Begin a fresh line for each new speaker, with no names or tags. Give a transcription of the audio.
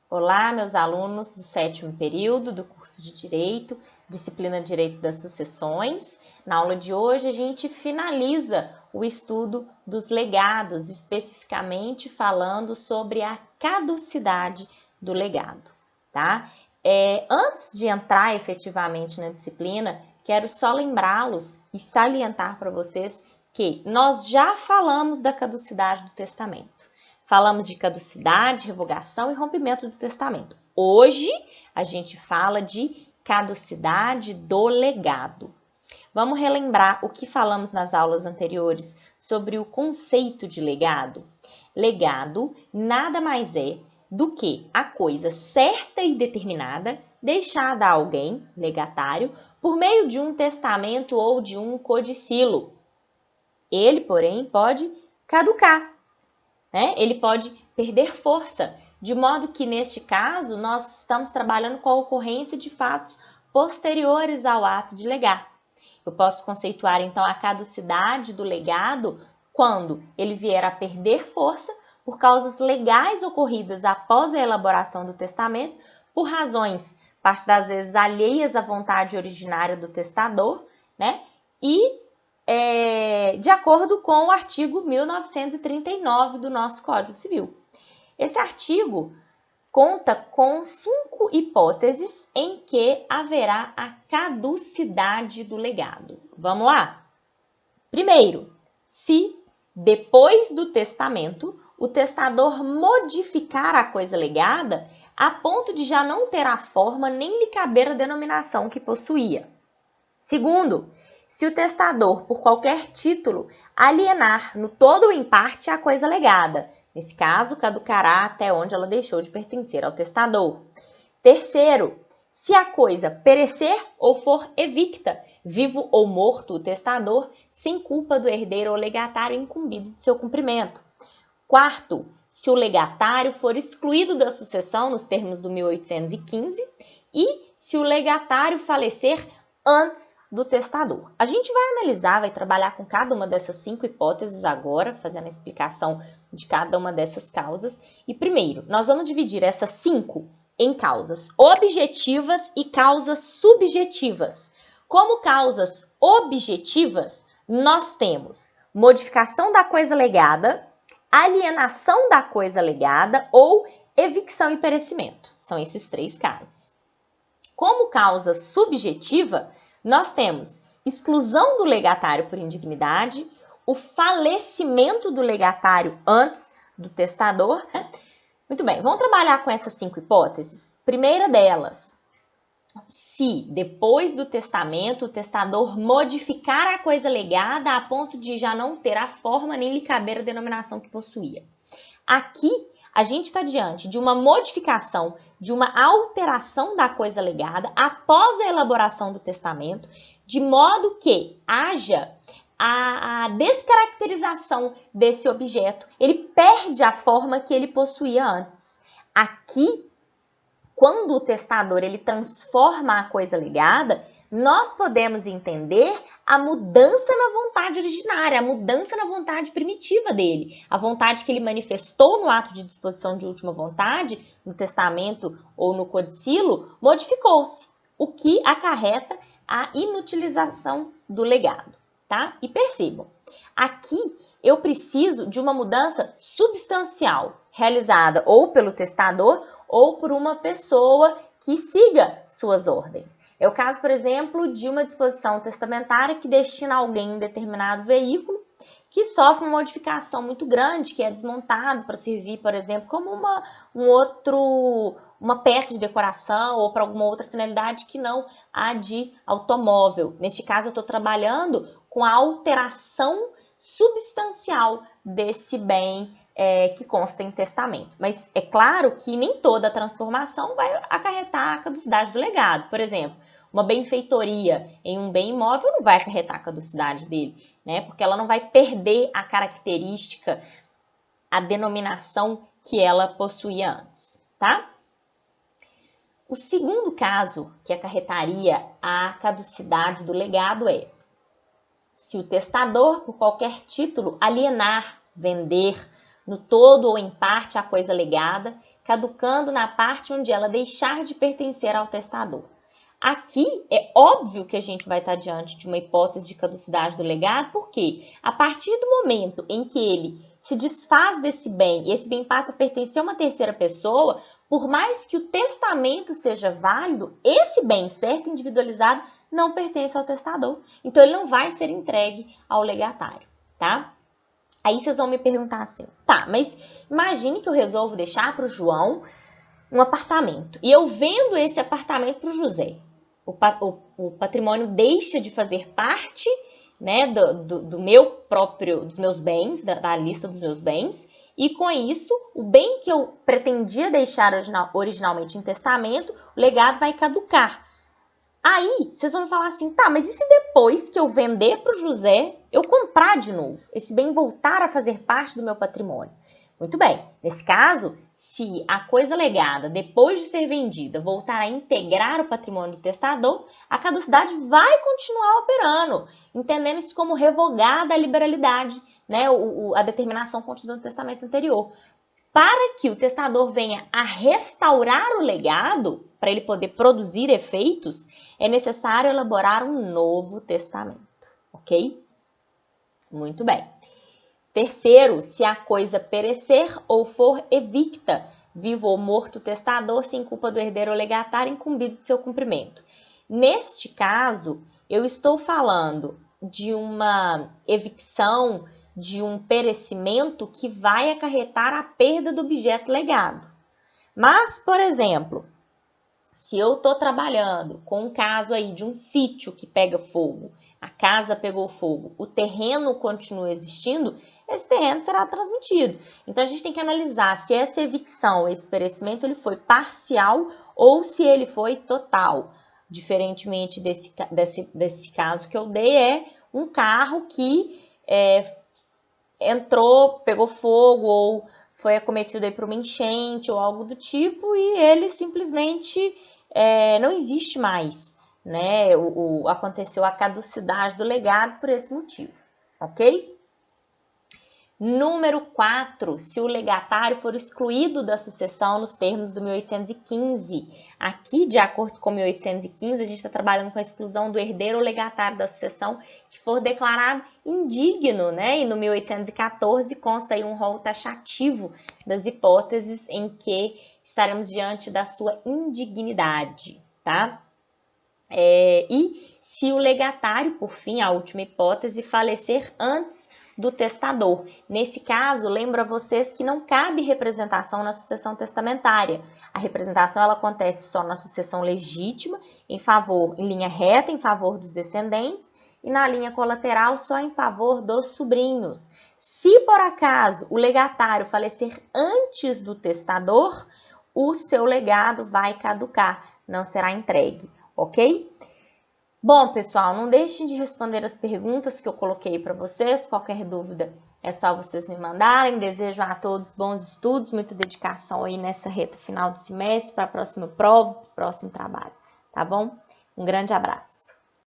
Olá, meus alunos do 7º período do curso de Direito, disciplina Direito das Sucessões. Na aula de hoje, a gente finaliza o estudo dos legados, especificamente falando sobre a caducidade do legado, tá? Antes de entrar efetivamente na disciplina, quero só lembrá-los e salientar para vocês que nós já falamos da caducidade do testamento. Falamos de caducidade, revogação e rompimento do testamento. Hoje, a gente fala de caducidade do legado. Vamos relembrar o que falamos nas aulas anteriores sobre o conceito de legado? Legado nada mais é do que a coisa certa e determinada deixada a alguém, legatário, por meio de um testamento ou de um codicilo. Ele, porém, pode caducar. Ele pode perder força, de modo que, neste caso, nós estamos trabalhando com a ocorrência de fatos posteriores ao ato de legar. Eu posso conceituar, então, a caducidade do legado quando ele vier a perder força por causas legais ocorridas após a elaboração do testamento, por razões, parte das vezes, alheias à vontade originária do testador, e de acordo com o artigo 1939 do nosso Código Civil. Esse artigo conta com 5 hipóteses em que haverá a caducidade do legado. Vamos lá? Primeiro, se depois do testamento o testador modificar a coisa legada a ponto de já não ter a forma nem lhe caber a denominação que possuía. Segundo, se o testador, por qualquer título, alienar no todo ou em parte a coisa legada. Nesse caso, caducará até onde ela deixou de pertencer ao testador. Terceiro, se a coisa perecer ou for evicta, vivo ou morto o testador, sem culpa do herdeiro ou legatário incumbido de seu cumprimento. Quarto, se o legatário for excluído da sucessão nos termos do 1815 e se o legatário falecer antes do testador. A gente vai analisar, vai trabalhar com cada uma dessas 5 hipóteses agora, fazendo a explicação de cada uma dessas causas. E primeiro, nós vamos dividir essas 5 em causas objetivas e causas subjetivas. Como causas objetivas, nós temos modificação da coisa legada, alienação da coisa legada ou evicção e perecimento. São esses 3 casos. Como causa subjetiva, nós temos exclusão do legatário por indignidade, o falecimento do legatário antes do testador. Muito bem, vamos trabalhar com essas 5 hipóteses. Primeira delas, se depois do testamento o testador modificar a coisa legada a ponto de já não ter a forma nem lhe caber a denominação que possuía. Aqui, a gente está diante de uma modificação, de uma alteração da coisa legada após a elaboração do testamento, de modo que haja a descaracterização desse objeto. Ele perde a forma que ele possuía antes. Aqui, quando o testador ele transforma a coisa legada, nós podemos entender a mudança na vontade originária, a mudança na vontade primitiva dele. A vontade que ele manifestou no ato de disposição de última vontade, no testamento ou no codicilo, modificou-se, o que acarreta a inutilização do legado, tá? E percebam, aqui eu preciso de uma mudança substancial, realizada ou pelo testador ou por uma pessoa que siga suas ordens. É o caso, por exemplo, de uma disposição testamentária que destina alguém um determinado veículo que sofre uma modificação muito grande, que é desmontado para servir, por exemplo, como uma peça de decoração ou para alguma outra finalidade que não a de automóvel. Neste caso, eu estou trabalhando com a alteração substancial desse bem que consta em testamento. Mas é claro que nem toda transformação vai acarretar a caducidade do legado. Por exemplo, uma benfeitoria em um bem imóvel não vai acarretar a caducidade dele, porque ela não vai perder a característica, a denominação que ela possuía antes, tá? O segundo caso que acarretaria a caducidade do legado é se o testador, por qualquer título, alienar, vender, no todo ou em parte a coisa legada, caducando na parte onde ela deixar de pertencer ao testador. Aqui é óbvio que a gente vai estar diante de uma hipótese de caducidade do legado, porque a partir do momento em que ele se desfaz desse bem e esse bem passa a pertencer a uma terceira pessoa, por mais que o testamento seja válido, esse bem certo individualizado não pertence ao testador. Então, ele não vai ser entregue ao legatário, tá? Aí vocês vão me perguntar assim, tá, mas imagine que eu resolvo deixar para o João um apartamento e eu vendo esse apartamento para o José. O patrimônio deixa de fazer parte, né, do meu próprio, dos meus bens, da lista dos meus bens, e com isso, o bem que eu pretendia deixar originalmente em testamento, o legado vai caducar. Aí, vocês vão falar assim, tá, mas e se depois que eu vender para o José, eu comprar de novo? Esse bem voltar a fazer parte do meu patrimônio? Muito bem, nesse caso, se a coisa legada, depois de ser vendida, voltar a integrar o patrimônio do testador, a caducidade vai continuar operando, entendendo isso como revogada a liberalidade, né, a determinação contida no testamento anterior. Para que o testador venha a restaurar o legado, para ele poder produzir efeitos, é necessário elaborar um novo testamento, ok? Muito bem. Terceiro, se a coisa perecer ou for evicta, vivo ou morto o testador, se inculpa do herdeiro ou legatário incumbido de seu cumprimento. Neste caso, eu estou falando de uma evicção, de um perecimento que vai acarretar a perda do objeto legado. Mas, por exemplo, se eu estou trabalhando com um caso aí de um sítio que pega fogo, a casa pegou fogo, o terreno continua existindo, esse terreno será transmitido. Então, a gente tem que analisar se essa evicção, esse perecimento, ele foi parcial ou se ele foi total. Diferentemente desse caso que eu dei, é um carro que entrou, pegou fogo ou foi acometido aí por uma enchente ou algo do tipo e ele simplesmente não existe mais, né? Aconteceu a caducidade do legado por esse motivo, ok? Número 4, se o legatário for excluído da sucessão nos termos do 1815. Aqui, de acordo com 1815, a gente está trabalhando com a exclusão do herdeiro ou legatário da sucessão que for declarado indigno, né? E no 1814 consta aí um rol taxativo das hipóteses em que estaremos diante da sua indignidade, tá? E se o legatário, por fim, a última hipótese, falecer antes do testador. Nesse caso, lembro a vocês que não cabe representação na sucessão testamentária. A representação ela acontece só na sucessão legítima, em linha reta, em favor dos descendentes, e na linha colateral só em favor dos sobrinhos. Se por acaso o legatário falecer antes do testador, o seu legado vai caducar, não será entregue, ok? Bom, pessoal, não deixem de responder as perguntas que eu coloquei para vocês. Qualquer dúvida é só vocês me mandarem. Desejo a todos bons estudos, muita dedicação aí nessa reta final do semestre, para a próxima prova, para o próximo trabalho, tá bom? Um grande abraço.